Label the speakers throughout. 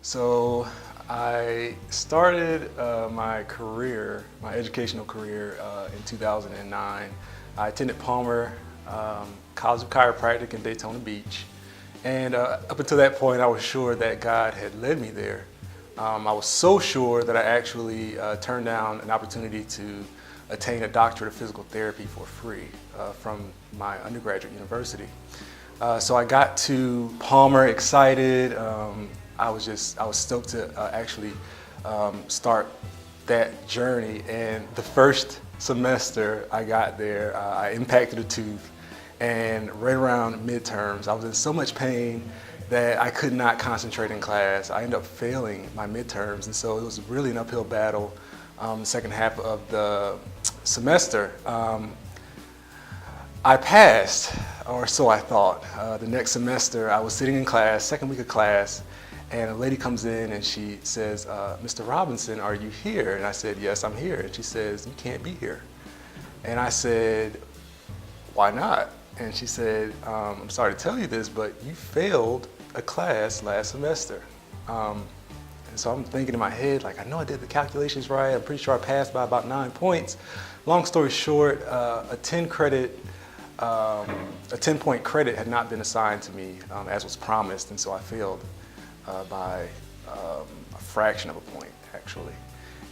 Speaker 1: So I started my educational career in 2009. I attended Palmer College of Chiropractic in Daytona Beach. And up until that point, I was sure that God had led me there. I was so sure that I actually turned down an opportunity to attain a doctorate of physical therapy for free from my undergraduate university. So I got to Palmer excited. I was stoked to actually start that journey. And the first semester I got there, I impacted a tooth, and right around midterms, I was in so much pain that I could not concentrate in class. I ended up failing my midterms, and so it was really an uphill battle the second half of the semester. I passed, or so I thought. The next semester, I was sitting in class, second week of class, and a lady comes in and she says, "Mr. Robinson, are you here?" And I said, "Yes, I'm here." And she says, "You can't be here." And I said, "Why not?" And she said, "I'm sorry to tell you this, but you failed a class last semester." And so I'm thinking in my head, like, I know I did the calculations right. I'm pretty sure I passed by about 9 points. Long story short, a 10-point credit had not been assigned to me as was promised, and so I failed by a fraction of a point, actually.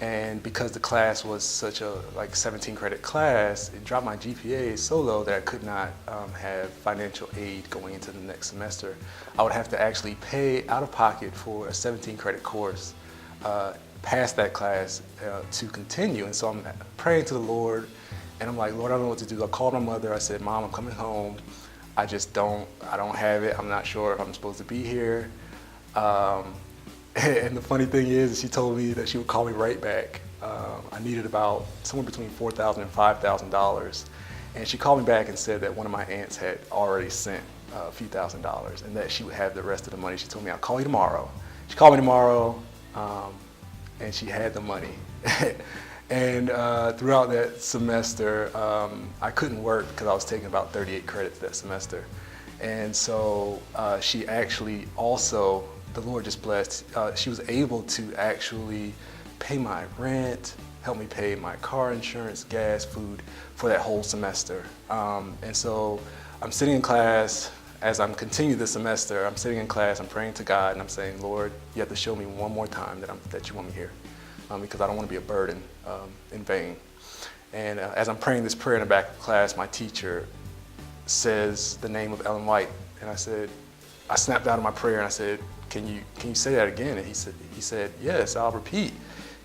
Speaker 1: And because the class was such a 17 credit class, it dropped my GPA so low that I could not have financial aid going into the next semester. I would have to actually pay out of pocket for a 17 credit course past that class to continue. And so I'm praying to the Lord, and I'm like, "Lord, I don't know what to do." I called my mother. I said, "Mom, I'm coming home. I don't have it. I'm not sure if I'm supposed to be here." And the funny thing is, she told me that she would call me right back. I needed about somewhere between $4,000 and $5,000. And she called me back and said that one of my aunts had already sent a few $1,000s and that she would have the rest of the money. She told me, "I'll call you tomorrow." She called me tomorrow, and she had the money. And throughout that semester, I couldn't work because I was taking about 38 credits that semester. And so she actually also, the Lord just blessed, she was able to actually pay my rent, help me pay my car insurance, gas, food for that whole semester. And so I'm sitting in class, as I'm continuing this semester, I'm sitting in class, I'm praying to God, and I'm saying, "Lord, you have to show me one more time that you want me here, because I don't want to be a burden in vain." And as I'm praying this prayer in the back of class, my teacher says the name of Ellen White, and I snapped out of my prayer and I said, Can you say that again?" And he said, "Yes, I'll repeat."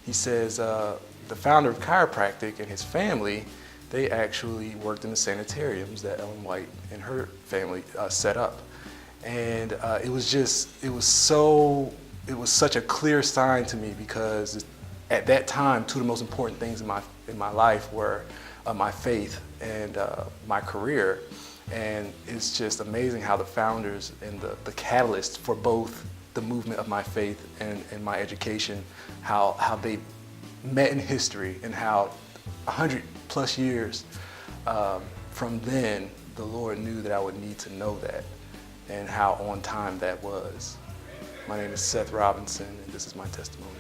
Speaker 1: He says, the founder of chiropractic and his family, they actually worked in the sanitariums that Ellen White and her family set up. And it was such a clear sign to me, because at that time, two of the most important things in my life were my faith and my career. And it's just amazing how the founders and the catalysts for both the movement of my faith and my education, how they met in history, and how 100+ years from then, the Lord knew that I would need to know that, and how on time that was. My name is Seth Robinson, and this is my testimony.